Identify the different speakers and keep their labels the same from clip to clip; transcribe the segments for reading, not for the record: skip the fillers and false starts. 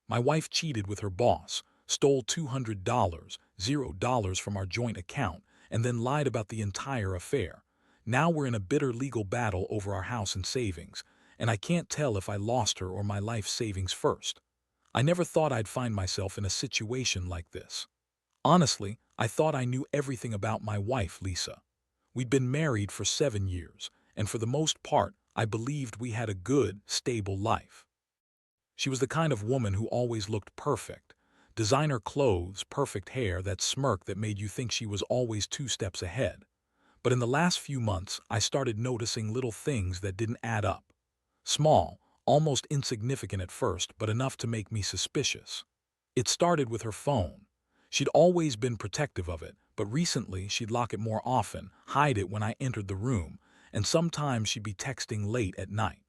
Speaker 1: My wife cheated with her boss, stole $200, $0 from our joint account, and then lied about the entire affair. Now we're in a bitter legal battle over our house and savings, and I can't tell if I lost her or my life savings first. I never thought I'd find myself in a situation like this. Honestly, I thought I knew everything about my wife, Lisa. We'd been married for 7 years, and for the most part, I believed we had a good, stable life. She was the kind of woman who always looked perfect. Designer clothes, perfect hair, that smirk that made you think she was always 2 steps ahead. But in the last few months, I started noticing little things that didn't add up. Small, almost insignificant at first, but enough to make me suspicious. It started with her phone. She'd always been protective of it, but recently she'd lock it more often, hide it when I entered the room, and sometimes she'd be texting late at night.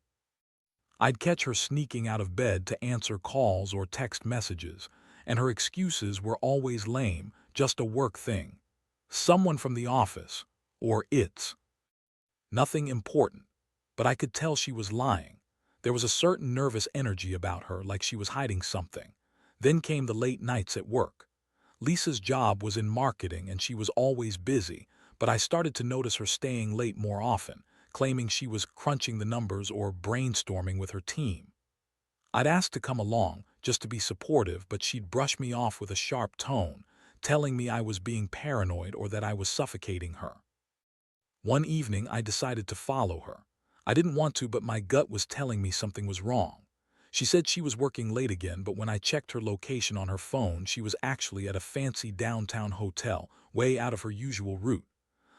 Speaker 1: I'd catch her sneaking out of bed to answer calls or text messages, and her excuses were always lame, just a work thing. Someone from the office, or it's nothing important. But I could tell she was lying. There was a certain nervous energy about her, like she was hiding something. Then came the late nights at work. Lisa's job was in marketing and she was always busy, but I started to notice her staying late more often, claiming she was crunching the numbers or brainstorming with her team. I'd ask to come along, just to be supportive, but she'd brush me off with a sharp tone, telling me I was being paranoid or that I was suffocating her. One evening, I decided to follow her. I didn't want to, but my gut was telling me something was wrong. She said she was working late again, but when I checked her location on her phone, she was actually at a fancy downtown hotel, way out of her usual route.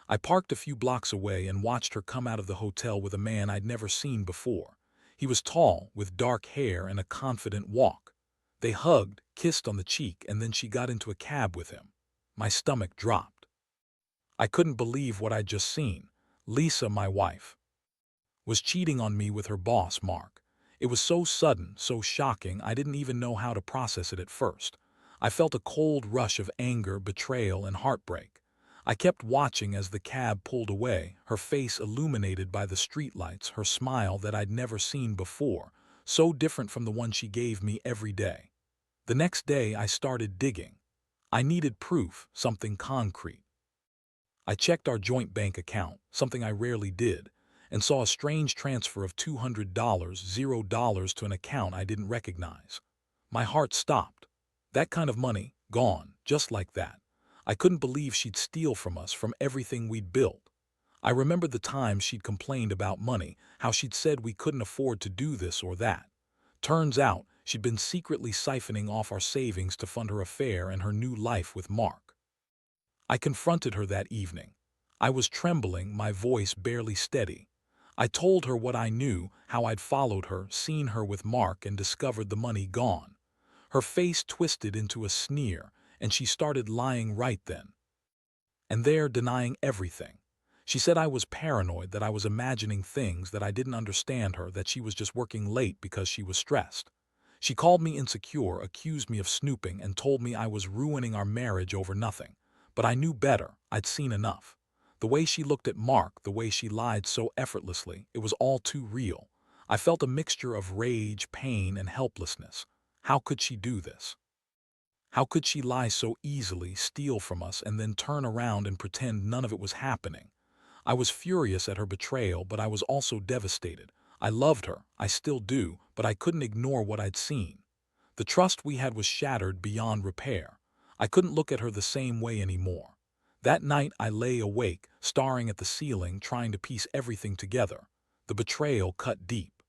Speaker 1: I parked a few blocks away and watched her come out of the hotel with a man I'd never seen before. He was tall, with dark hair and a confident walk. They hugged, kissed on the cheek, and then she got into a cab with him. My stomach dropped. I couldn't believe what I'd just seen. Lisa, my wife, was cheating on me with her boss, Mark. It was so sudden, so shocking, I didn't even know how to process it at first. I felt a cold rush of anger, betrayal, and heartbreak. I kept watching as the cab pulled away, her face illuminated by the streetlights, her smile that I'd never seen before, so different from the one she gave me every day. The next day, I started digging. I needed proof, something concrete. I checked our joint bank account, something I rarely did, and saw a strange transfer of $200, $0 to an account I didn't recognize. My heart stopped. That kind of money, gone, just like that. I couldn't believe she'd steal from us, from everything we'd built. I remembered the times she'd complained about money, how she'd said we couldn't afford to do this or that. Turns out, she'd been secretly siphoning off our savings to fund her affair and her new life with Mark. I confronted her that evening. I was trembling, my voice barely steady. I told her what I knew, how I'd followed her, seen her with Mark, and discovered the money gone. Her face twisted into a sneer, and she started lying right then and there, denying everything. She said I was paranoid, that I was imagining things, that I didn't understand her, that she was just working late because she was stressed. She called me insecure, accused me of snooping, and told me I was ruining our marriage over nothing. But I knew better. I'd seen enough. The way she looked at Mark, the way she lied so effortlessly, it was all too real. I felt a mixture of rage, pain, and helplessness. How could she do this? How could she lie so easily, steal from us, and then turn around and pretend none of it was happening? I was furious at her betrayal, but I was also devastated. I loved her, I still do, but I couldn't ignore what I'd seen. The trust we had was shattered beyond repair. I couldn't look at her the same way anymore. That night I lay awake, staring at the ceiling, trying to piece everything together. The betrayal cut deep.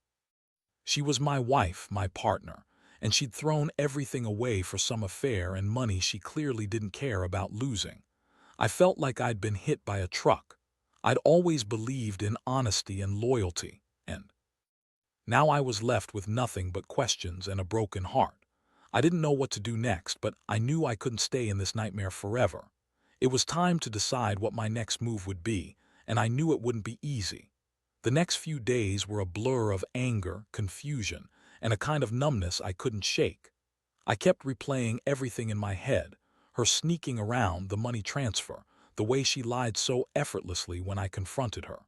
Speaker 1: She was my wife, my partner, and she'd thrown everything away for some affair and money she clearly didn't care about losing. I felt like I'd been hit by a truck. I'd always believed in honesty and loyalty, and now I was left with nothing but questions and a broken heart. I didn't know what to do next, but I knew I couldn't stay in this nightmare forever. It was time to decide what my next move would be, and I knew it wouldn't be easy. The next few days were a blur of anger, confusion, and a kind of numbness I couldn't shake. I kept replaying everything in my head, her sneaking around, the money transfer, the way she lied so effortlessly when I confronted her.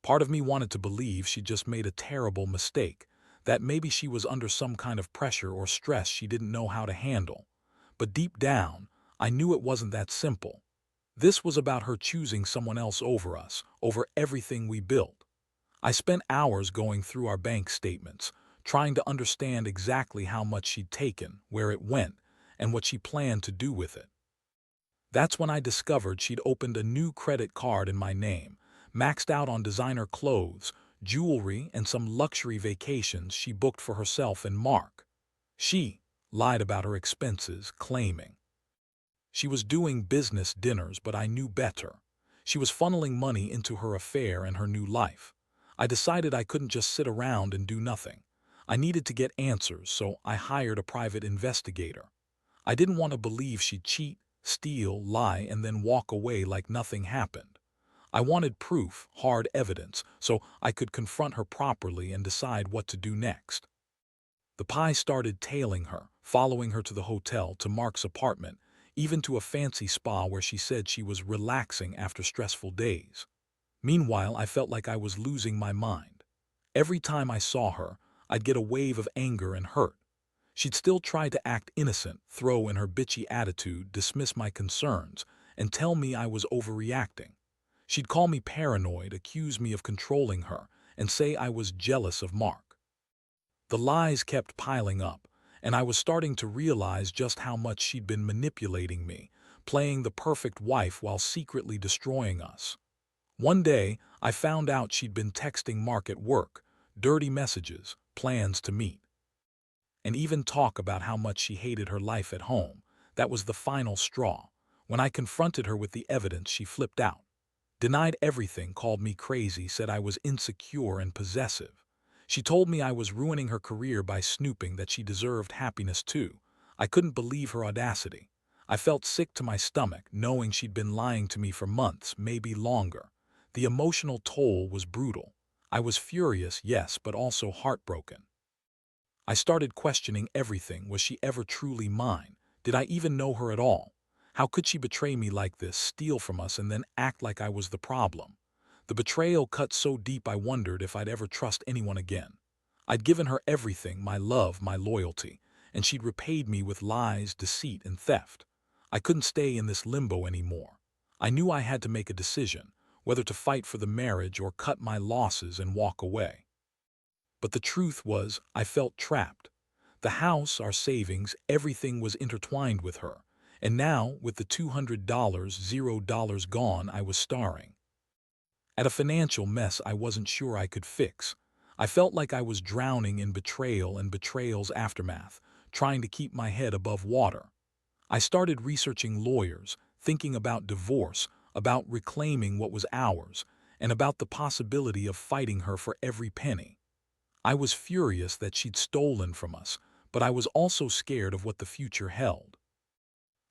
Speaker 1: Part of me wanted to believe she just made a terrible mistake, that maybe she was under some kind of pressure or stress she didn't know how to handle. But deep down, I knew it wasn't that simple. This was about her choosing someone else over us, over everything we built. I spent hours going through our bank statements, trying to understand exactly how much she'd taken, where it went, and what she planned to do with it. That's when I discovered she'd opened a new credit card in my name, maxed out on designer clothes, jewelry, and some luxury vacations she booked for herself and Mark. She lied about her expenses, claiming she was doing business dinners, but I knew better. She was funneling money into her affair and her new life. I decided I couldn't just sit around and do nothing. I needed to get answers, so I hired a private investigator. I didn't want to believe she'd cheat, steal, lie, and then walk away like nothing happened. I wanted proof, hard evidence, so I could confront her properly and decide what to do next. The pie started tailing her, following her to the hotel, to Mark's apartment, even to a fancy spa where she said she was relaxing after stressful days. Meanwhile, I felt like I was losing my mind. Every time I saw her, I'd get a wave of anger and hurt. She'd still try to act innocent, throw in her bitchy attitude, dismiss my concerns, and tell me I was overreacting. She'd call me paranoid, accuse me of controlling her, and say I was jealous of Mark. The lies kept piling up, and I was starting to realize just how much she'd been manipulating me, playing the perfect wife while secretly destroying us. One day, I found out she'd been texting Mark at work, dirty messages, plans to meet, and even talk about how much she hated her life at home. That was the final straw. When I confronted her with the evidence, she flipped out. Denied everything, called me crazy, said I was insecure and possessive. She told me I was ruining her career by snooping, that she deserved happiness too. I couldn't believe her audacity. I felt sick to my stomach, knowing she'd been lying to me for months, maybe longer. The emotional toll was brutal. I was furious, yes, but also heartbroken. I started questioning everything. Was she ever truly mine? Did I even know her at all? How could she betray me like this, steal from us, and then act like I was the problem? The betrayal cut so deep I wondered if I'd ever trust anyone again. I'd given her everything, my love, my loyalty, and she'd repaid me with lies, deceit, and theft. I couldn't stay in this limbo anymore. I knew I had to make a decision, whether to fight for the marriage or cut my losses and walk away. But the truth was, I felt trapped. The house, our savings, everything was intertwined with her. And now, with the $200, $0 gone, I was starring at a financial mess I wasn't sure I could fix. I felt like I was drowning in betrayal and betrayal's aftermath, trying to keep my head above water. I started researching lawyers, thinking about divorce, about reclaiming what was ours, and about the possibility of fighting her for every penny. I was furious that she'd stolen from us, but I was also scared of what the future held.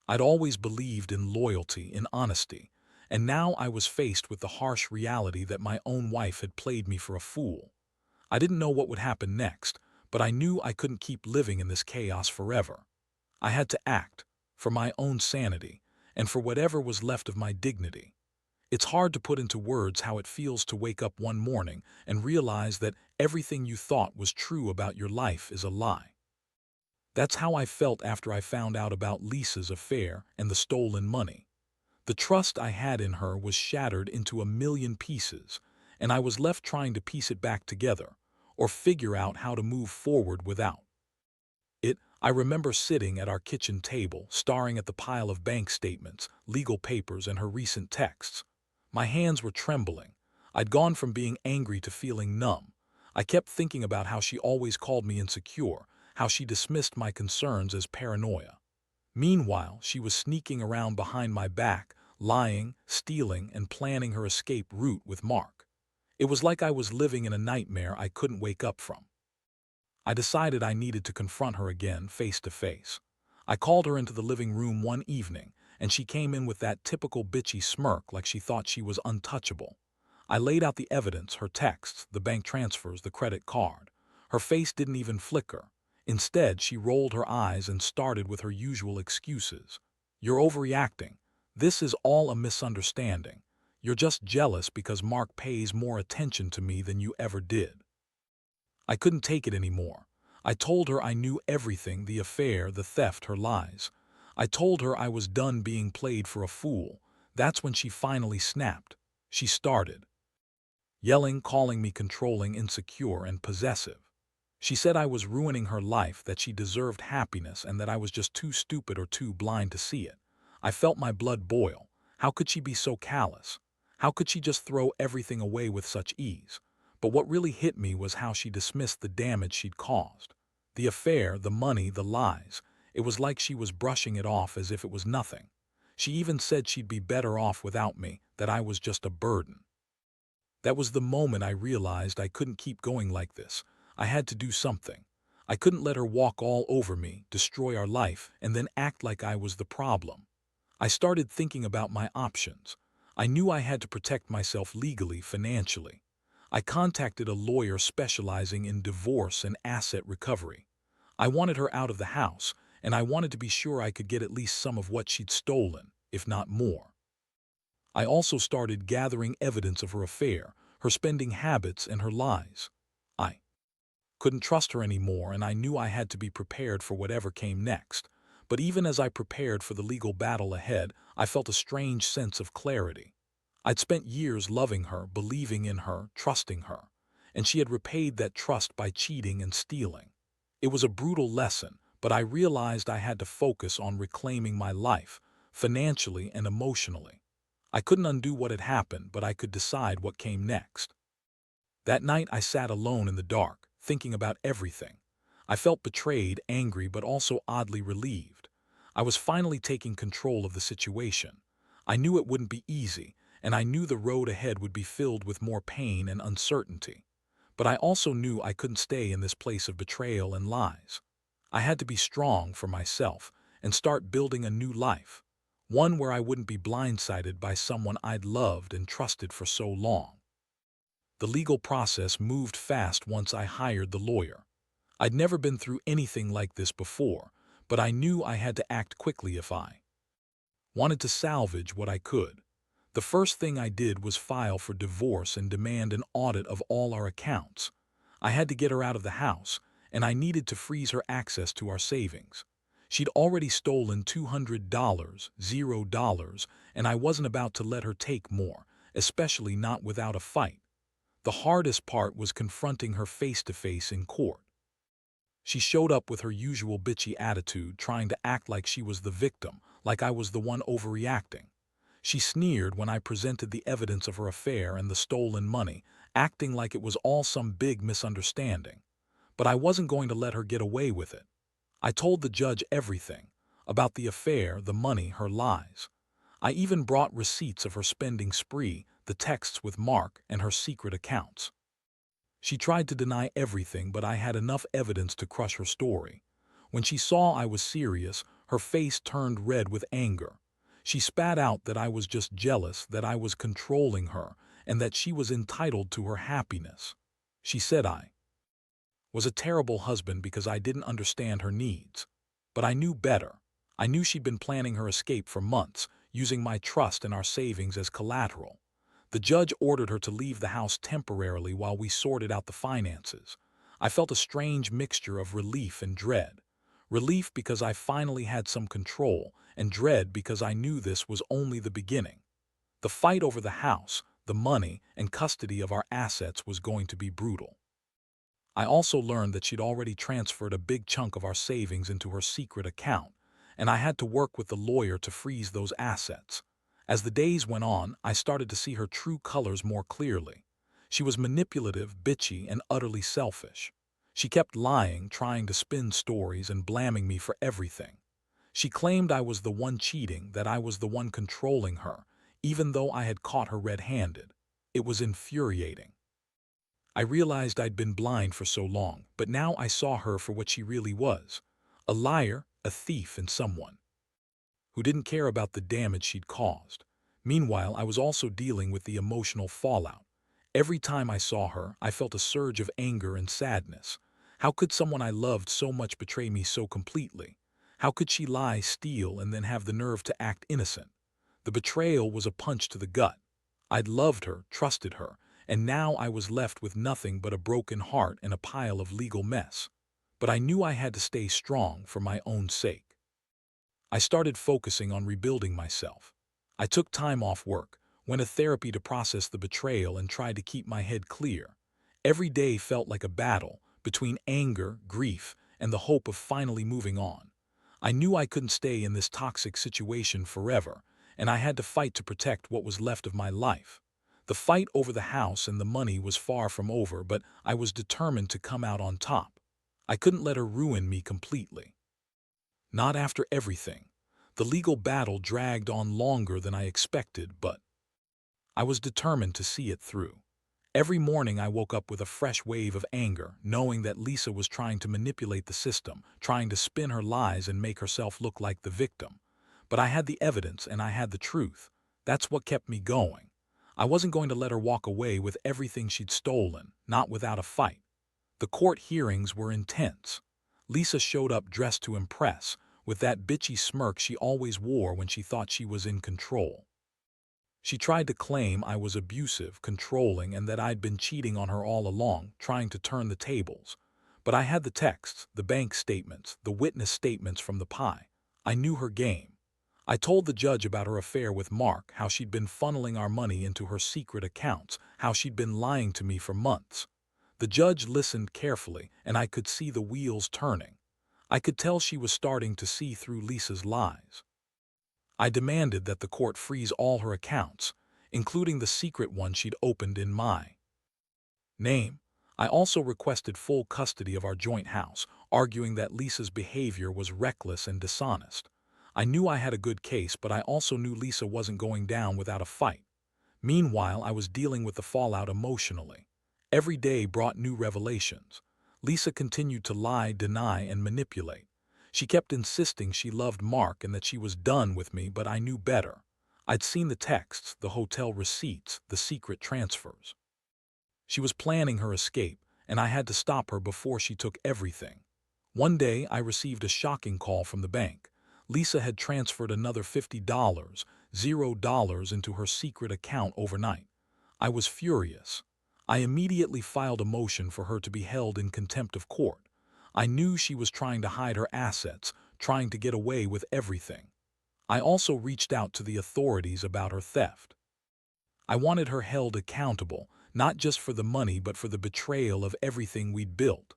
Speaker 1: I'd always believed in loyalty, in honesty, and now I was faced with the harsh reality that my own wife had played me for a fool. I didn't know what would happen next, but I knew I couldn't keep living in this chaos forever. I had to act, for my own sanity, and for whatever was left of my dignity. It's hard to put into words how it feels to wake up one morning and realize that everything you thought was true about your life is a lie. That's how I felt after I found out about Lisa's affair and the stolen money. The trust I had in her was shattered into a million pieces, and I was left trying to piece it back together, or figure out how to move forward without it. I remember sitting at our kitchen table, staring at the pile of bank statements, legal papers, and her recent texts. My hands were trembling. I'd gone from being angry to feeling numb. I kept thinking about how she always called me insecure, how she dismissed my concerns as paranoia. Meanwhile, she was sneaking around behind my back, lying, stealing, and planning her escape route with Mark. It was like I was living in a nightmare I couldn't wake up from. I decided I needed to confront her again, face to face. I called her into the living room one evening, and she came in with that typical bitchy smirk, like she thought she was untouchable. I laid out the evidence, her texts, the bank transfers, the credit card. Her face didn't even flicker. Instead, she rolled her eyes and started with her usual excuses. "You're overreacting. This is all a misunderstanding. You're just jealous because Mark pays more attention to me than you ever did." I couldn't take it anymore. I told her I knew everything, the affair, the theft, her lies. I told her I was done being played for a fool. That's when she finally snapped. She started yelling, calling me controlling, insecure, and possessive. She said I was ruining her life, that she deserved happiness, and that I was just too stupid or too blind to see it. I felt my blood boil. How could she be so callous? How could she just throw everything away with such ease? But what really hit me was how she dismissed the damage she'd caused. The affair, the money, the lies. It was like she was brushing it off as if it was nothing. She even said she'd be better off without me, that I was just a burden. That was the moment I realized I couldn't keep going like this. I had to do something. I couldn't let her walk all over me, destroy our life, and then act like I was the problem. I started thinking about my options. I knew I had to protect myself legally, financially. I contacted a lawyer specializing in divorce and asset recovery. I wanted her out of the house, and I wanted to be sure I could get at least some of what she'd stolen, if not more. I also started gathering evidence of her affair, her spending habits, and her lies. I couldn't trust her anymore, and I knew I had to be prepared for whatever came next. But even as I prepared for the legal battle ahead, I felt a strange sense of clarity. I'd spent years loving her, believing in her, trusting her, and she had repaid that trust by cheating and stealing. It was a brutal lesson, but I realized I had to focus on reclaiming my life, financially and emotionally. I couldn't undo what had happened, but I could decide what came next. That night I sat alone in the dark, thinking about everything. I felt betrayed, angry, but also oddly relieved. I was finally taking control of the situation. I knew it wouldn't be easy, and I knew the road ahead would be filled with more pain and uncertainty. But I also knew I couldn't stay in this place of betrayal and lies. I had to be strong for myself and start building a new life, one where I wouldn't be blindsided by someone I'd loved and trusted for so long. The legal process moved fast once I hired the lawyer. I'd never been through anything like this before, but I knew I had to act quickly if I wanted to salvage what I could. The first thing I did was file for divorce and demand an audit of all our accounts. I had to get her out of the house, and I needed to freeze her access to our savings. She'd already stolen $200, $0, and I wasn't about to let her take more, especially not without a fight. The hardest part was confronting her face-to-face in court. She showed up with her usual bitchy attitude, trying to act like she was the victim, like I was the one overreacting. She sneered when I presented the evidence of her affair and the stolen money, acting like it was all some big misunderstanding. But I wasn't going to let her get away with it. I told the judge everything about the affair, the money, her lies. I even brought receipts of her spending spree, the texts with Mark, and her secret accounts. She tried to deny everything, but I had enough evidence to crush her story. When she saw I was serious, her face turned red with anger. She spat out that I was just jealous, that I was controlling her, and that she was entitled to her happiness. She said I was a terrible husband because I didn't understand her needs. But I knew better. I knew she'd been planning her escape for months, using my trust and our savings as collateral. The judge ordered her to leave the house temporarily while we sorted out the finances. I felt a strange mixture of relief and dread. Relief because I finally had some control, and dread because I knew this was only the beginning. The fight over the house, the money, and custody of our assets was going to be brutal. I also learned that she'd already transferred a big chunk of our savings into her secret account, and I had to work with the lawyer to freeze those assets. As the days went on, I started to see her true colors more clearly. She was manipulative, bitchy, and utterly selfish. She kept lying, trying to spin stories, and blaming me for everything. She claimed I was the one cheating, that I was the one controlling her, even though I had caught her red-handed. It was infuriating. I realized I'd been blind for so long, but now I saw her for what she really was: a liar, a thief, and someone who didn't care about the damage she'd caused. Meanwhile, I was also dealing with the emotional fallout. Every time I saw her, I felt a surge of anger and sadness. How could someone I loved so much betray me so completely? How could she lie, steal, and then have the nerve to act innocent? The betrayal was a punch to the gut. I'd loved her, trusted her, and now I was left with nothing but a broken heart and a pile of legal mess. But I knew I had to stay strong for my own sake. I started focusing on rebuilding myself. I took time off work, went to therapy to process the betrayal, and tried to keep my head clear. Every day felt like a battle between anger, grief, and the hope of finally moving on. I knew I couldn't stay in this toxic situation forever, and I had to fight to protect what was left of my life. The fight over the house and the money was far from over, but I was determined to come out on top. I couldn't let her ruin me completely. Not after everything. The legal battle dragged on longer than I expected, but I was determined to see it through. Every morning I woke up with a fresh wave of anger, knowing that Lisa was trying to manipulate the system, trying to spin her lies and make herself look like the victim. But I had the evidence and I had the truth. That's what kept me going. I wasn't going to let her walk away with everything she'd stolen, not without a fight. The court hearings were intense. Lisa showed up dressed to impress, with that bitchy smirk she always wore when she thought she was in control. She tried to claim I was abusive, controlling, and that I'd been cheating on her all along, trying to turn the tables. But I had the texts, the bank statements, the witness statements from the pie. I knew her game. I told the judge about her affair with Mark, how she'd been funneling our money into her secret accounts, how she'd been lying to me for months. The judge listened carefully, and I could see the wheels turning. I could tell she was starting to see through Lisa's lies. I demanded that the court freeze all her accounts, including the secret one she'd opened in my name. I also requested full custody of our joint house, arguing that Lisa's behavior was reckless and dishonest. I knew I had a good case, but I also knew Lisa wasn't going down without a fight. Meanwhile, I was dealing with the fallout emotionally. Every day brought new revelations. Lisa continued to lie, deny, and manipulate. She kept insisting she loved Mark and that she was done with me, but I knew better. I'd seen the texts, the hotel receipts, the secret transfers. She was planning her escape, and I had to stop her before she took everything. One day, I received a shocking call from the bank. Lisa had transferred another $50, $0 into her secret account overnight. I was furious. I immediately filed a motion for her to be held in contempt of court. I knew she was trying to hide her assets, trying to get away with everything. I also reached out to the authorities about her theft. I wanted her held accountable, not just for the money but for the betrayal of everything we'd built.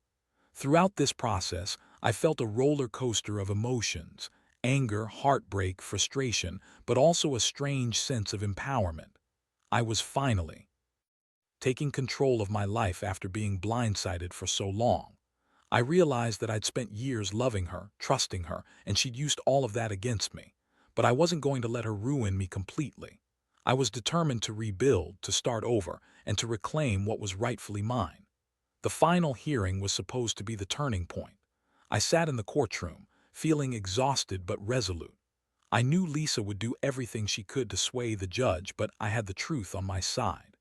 Speaker 1: Throughout this process, I felt a roller coaster of emotions: anger, heartbreak, frustration, but also a strange sense of empowerment. I was finally taking control of my life after being blindsided for so long. I realized that I'd spent years loving her, trusting her, and she'd used all of that against me. But I wasn't going to let her ruin me completely. I was determined to rebuild, to start over, and to reclaim what was rightfully mine. The final hearing was supposed to be the turning point. I sat in the courtroom, feeling exhausted but resolute. I knew Lisa would do everything she could to sway the judge, but I had the truth on my side.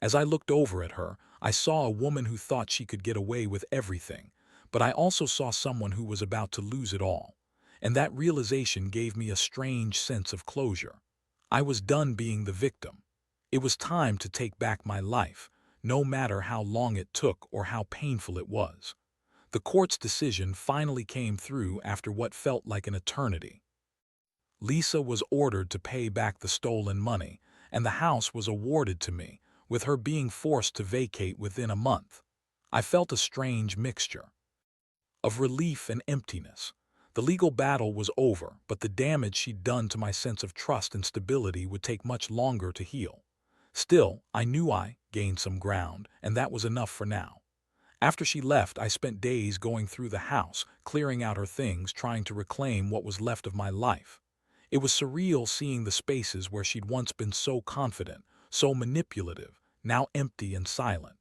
Speaker 1: As I looked over at her, I saw a woman who thought she could get away with everything, but I also saw someone who was about to lose it all. And that realization gave me a strange sense of closure. I was done being the victim. It was time to take back my life, no matter how long it took or how painful it was. The court's decision finally came through after what felt like an eternity. Lisa was ordered to pay back the stolen money, and the house was awarded to me, with her being forced to vacate within a month. I felt a strange mixture of relief and emptiness. The legal battle was over, but the damage she'd done to my sense of trust and stability would take much longer to heal. Still, I knew I gained some ground, and that was enough for now. After she left, I spent days going through the house, clearing out her things, trying to reclaim what was left of my life. It was surreal seeing the spaces where she'd once been so confident, so manipulative, now empty and silent.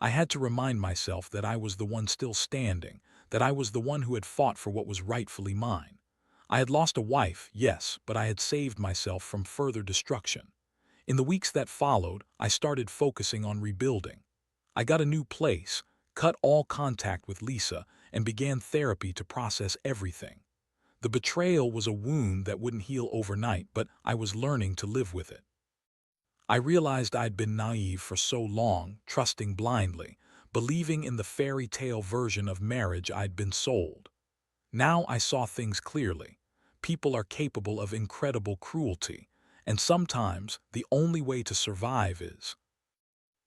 Speaker 1: I had to remind myself that I was the one still standing, that I was the one who had fought for what was rightfully mine. I had lost a wife, yes, but I had saved myself from further destruction. In the weeks that followed, I started focusing on rebuilding. I got a new place, cut all contact with Lisa, and began therapy to process everything. The betrayal was a wound that wouldn't heal overnight, but I was learning to live with it. I realized I'd been naive for so long, trusting blindly, believing in the fairy tale version of marriage I'd been sold. Now I saw things clearly. People are capable of incredible cruelty, and sometimes the only way to survive is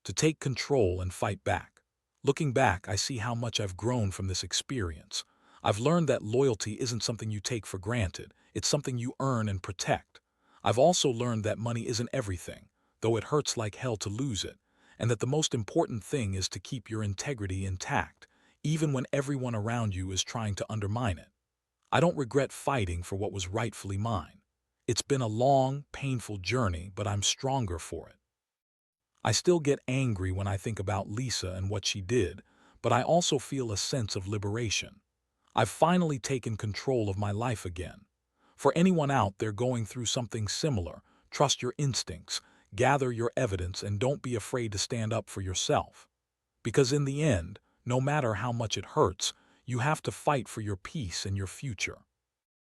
Speaker 1: to take control and fight back. Looking back, I see how much I've grown from this experience. I've learned that loyalty isn't something you take for granted, it's something you earn and protect. I've also learned that money isn't everything, though it hurts like hell to lose it, and that the most important thing is to keep your integrity intact, even when everyone around you is trying to undermine it. I don't regret fighting for what was rightfully mine. It's been a long, painful journey, but I'm stronger for it. I still get angry when I think about Lisa and what she did, but I also feel a sense of liberation. I've finally taken control of my life again. For anyone out there going through something similar, trust your instincts, gather your evidence, and don't be afraid to stand up for yourself. Because in the end, no matter how much it hurts, you have to fight for your peace and your future.